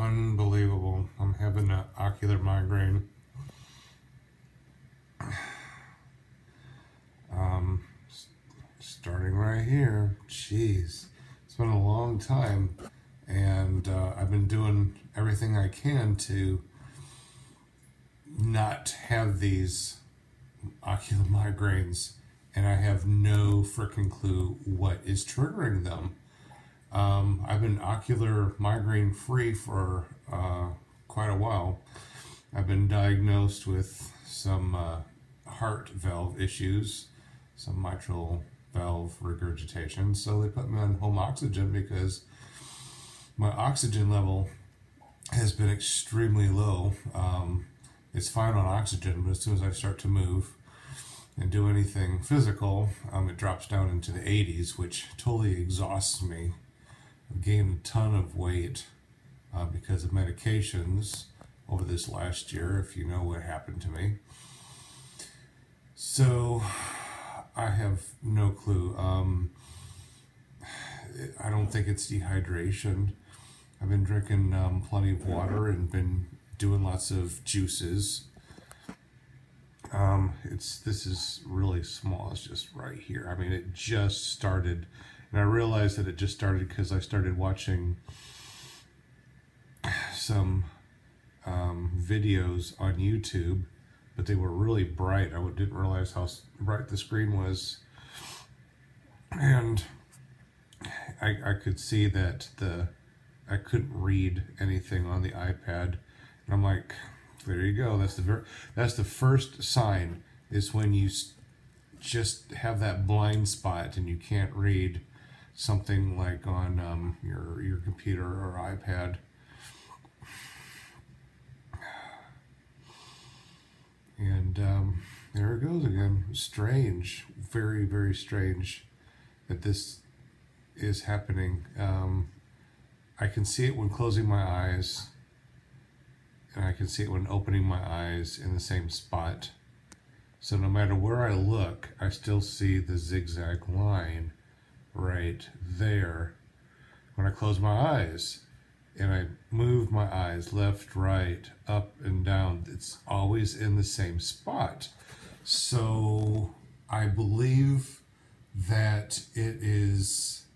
Unbelievable. I'm having an ocular migraine. Um, Starting right here. Jeez. It's been a long time, and I've been doing everything I can to not have these ocular migraines, and I have no freaking clue what is triggering them. I've been ocular migraine free for quite a while. I've been diagnosed with some heart valve issues, some mitral valve regurgitation. So they put me on home oxygen because my oxygen level has been extremely low. It's fine on oxygen, but as soon as I start to move and do anything physical, it drops down into the 80s, which totally exhausts me. I've gained a ton of weight because of medications over this last year, if you know what happened to me. So I have no clue. I don't think it's dehydration. I've been drinking plenty of water and been doing lots of juices. This is really small. It's just right here. I mean, it just started, and I realized that it just started because I started watching some videos on YouTube, but they were really bright. I didn't realize how bright the screen was, and I could see that I couldn't read anything on the iPad, and I'm like, there you go. That's the first sign, is when you just have that blind spot and you can't read something like on your computer or iPad. And there it goes again. Strange, very, very strange that this is happening. I can see it when closing my eyes, and I can see it when opening my eyes in the same spot. So no matter where I look, I still see the zigzag line right there. When I close my eyes and I move my eyes left, right, up, and down, it's always in the same spot. So I believe that it is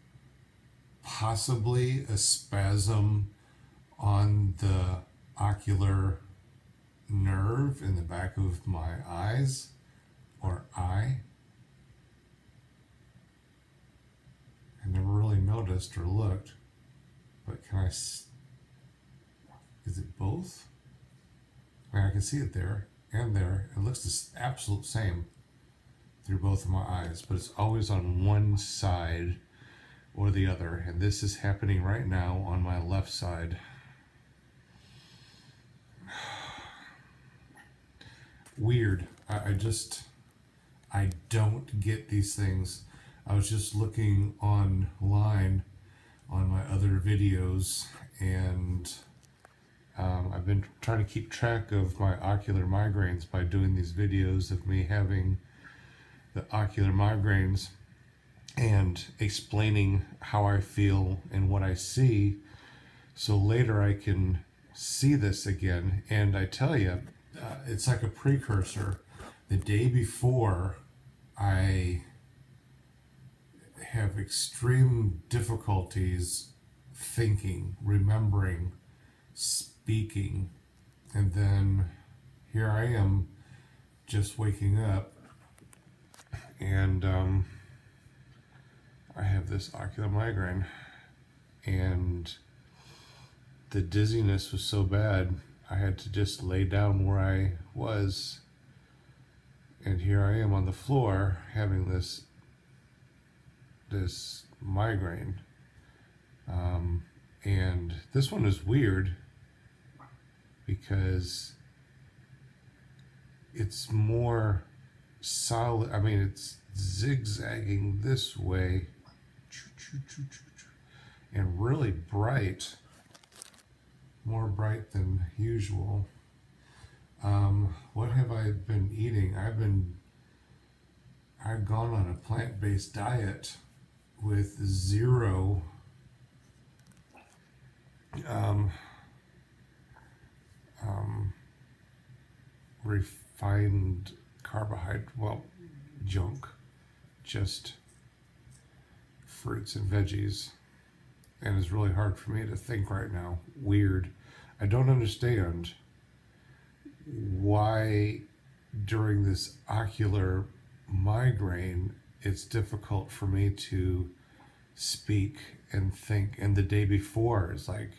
possibly a spasm on the ocular nerve in the back of my eyes or eye. I never really noticed or looked, but is it both? I mean, I can see it there and there. It looks the absolute same through both of my eyes, but it's always on one side or the other, and this is happening right now on my left side. Weird. I don't get these things. I was just looking online on my other videos, and I've been trying to keep track of my ocular migraines by doing these videos of me having the ocular migraines and explaining how I feel and what I see, so later I can see this again. And I tell you, it's like a precursor. The day before, I have extreme difficulties thinking, remembering, speaking, and then here I am just waking up, and I have this ocular migraine, and the dizziness was so bad I had to just lay down where I was, and here I am on the floor having this migraine. And this one is weird because it's more solid. I mean, it's zigzagging this way and really bright, more bright than usual. What have I been eating? I've gone on a plant-based diet with zero refined carbohydrate, well, junk, just fruits and veggies. And it's really hard for me to think right now. Weird. I don't understand why during this ocular migraine it's difficult for me to speak and think. And the day before is like,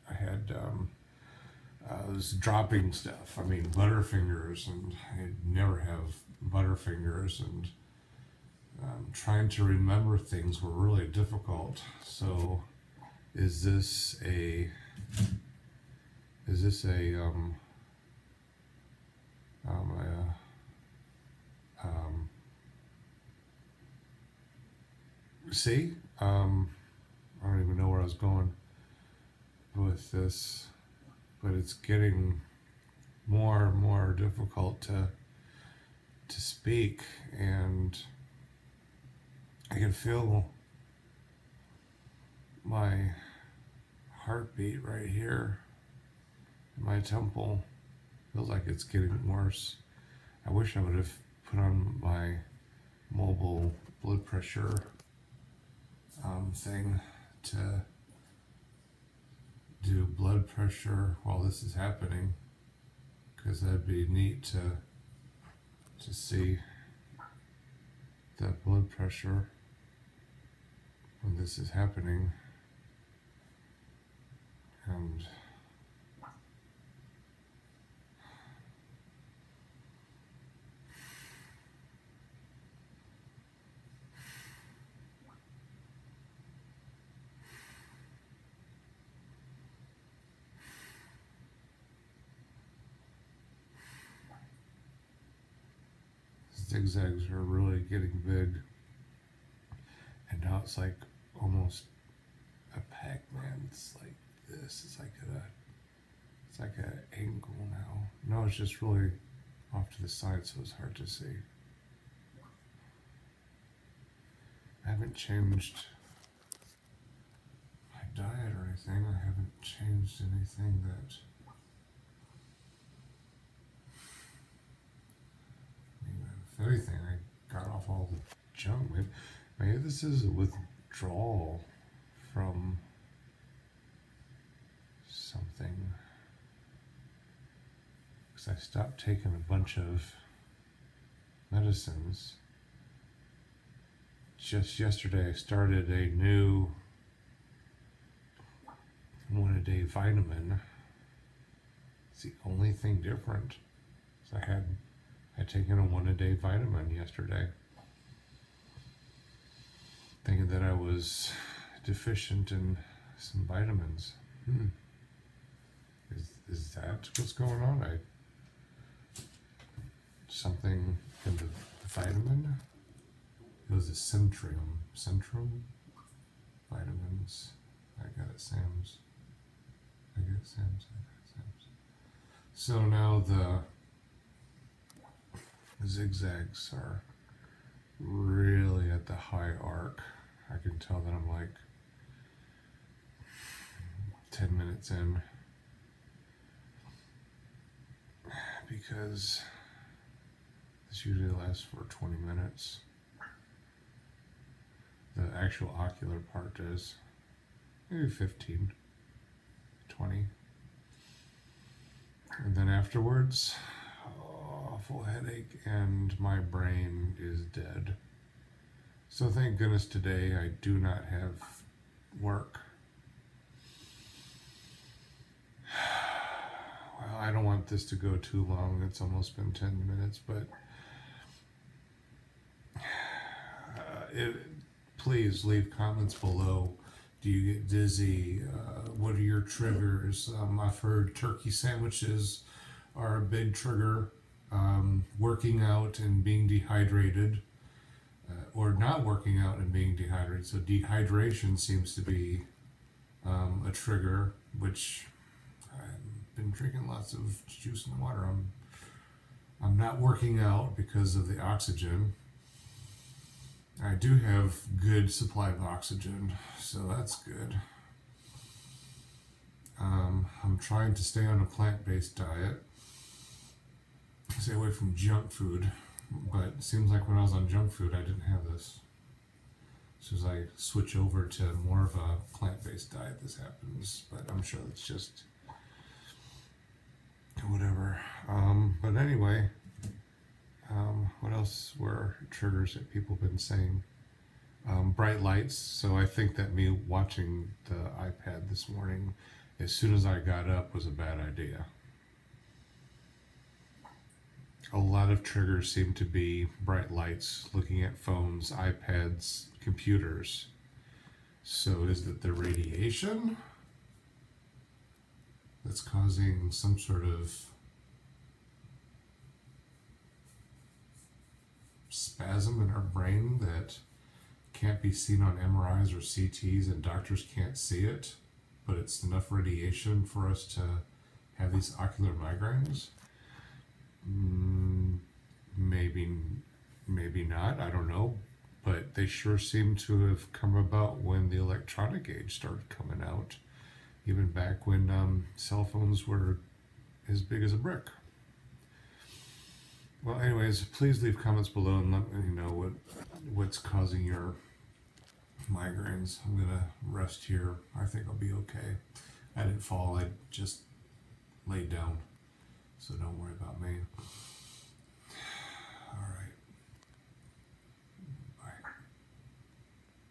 I had I was dropping stuff. I mean, Butterfingers, and I never have Butterfingers, and trying to remember things were really difficult. So, is this a um, see, I don't even know where I was going with this, but it's getting more and more difficult to speak, and I can feel my heartbeat right here in my temple. Feels like it's getting worse. I wish I would have put on my mobile blood pressure thing to do blood pressure while this is happening, because that'd be neat to see that blood pressure when this is happening. And zigzags are really getting big, and now it's like almost a Pac-Man. It's like this. It's like an angle now. No, it's just really off to the side, so it's hard to see. I haven't changed my diet or anything. I haven't changed anything that. If anything, I got off all the junk. Maybe this is a withdrawal from something. Because I stopped taking a bunch of medicines. Just yesterday, I started a new 1-a-day vitamin. It's the only thing different. So I had taken a 1-a-day vitamin yesterday, thinking that I was deficient in some vitamins. Is that what's going on? Something in the vitamin? It was a Centrum vitamins. I got it Sam's. So now the zigzags are really at the high arc. I can tell that I'm like 10 minutes in, because this usually lasts for 20 minutes. The actual ocular part does maybe 15, 20. And then afterwards, awful headache, and my brain is dead. So thank goodness today I do not have work. Well, I don't want this to go too long. It's almost been 10 minutes, but please leave comments below. Do you get dizzy? What are your triggers? I've heard turkey sandwiches are a big trigger. Working out and being dehydrated, or not working out and being dehydrated. So dehydration seems to be a trigger, which I've been drinking lots of juice and water. I'm not working out because of the oxygen. I do have good supply of oxygen, so that's good. I'm trying to stay on a plant-based diet. stay away from junk food, but it seems like when I was on junk food, I didn't have this. As soon as I switch over to more of a plant-based diet, this happens. But I'm sure it's just whatever. But anyway, what else were triggers that people have been saying? Bright lights. So I think that me watching the iPad this morning, as soon as I got up, was a bad idea. A lot of triggers seem to be bright lights, looking at phones, iPads, computers. So is it the radiation that's causing some sort of spasm in our brain that can't be seen on MRIs or CTs and doctors can't see it, but it's enough radiation for us to have these ocular migraines? Maybe not, I don't know, but they sure seem to have come about when the electronic age started coming out, even back when cell phones were as big as a brick. Well, anyways, please leave comments below and let me know what's causing your migraines. I'm gonna rest here. I think I'll be okay. I didn't fall, I just laid down, so don't worry about me.